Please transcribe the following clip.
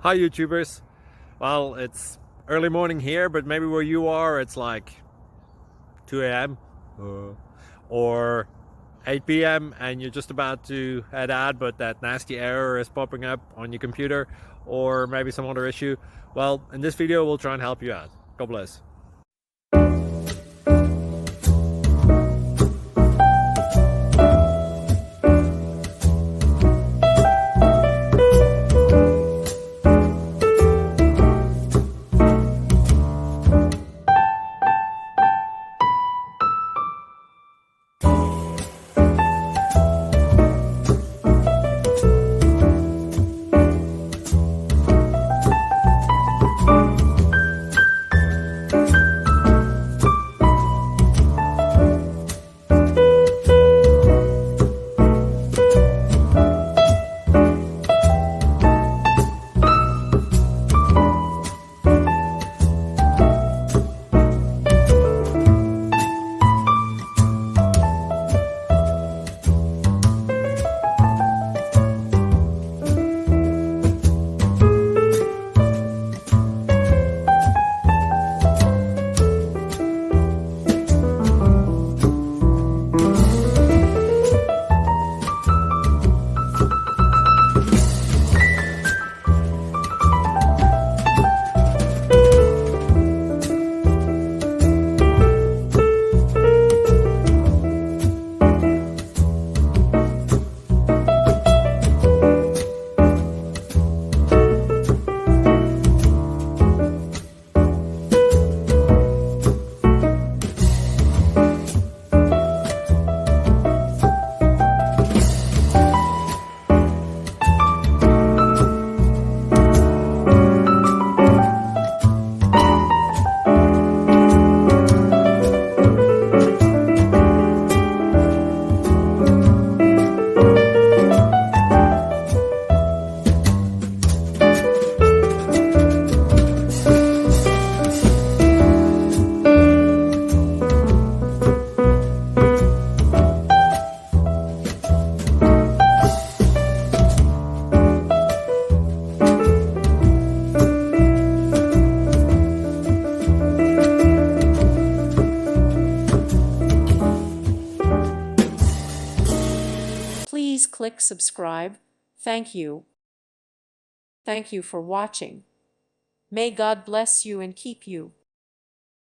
Hi YouTubers. Well, it's early morning here, but maybe where you are it's like 2 a.m. or 8 p.m. and you're just about to head out, but that nasty error is popping up on your computer, or maybe some other issue. Well, in this video we'll try and help you out. God bless. Please click subscribe. Thank you. Thank you for watching. May God bless you and keep you.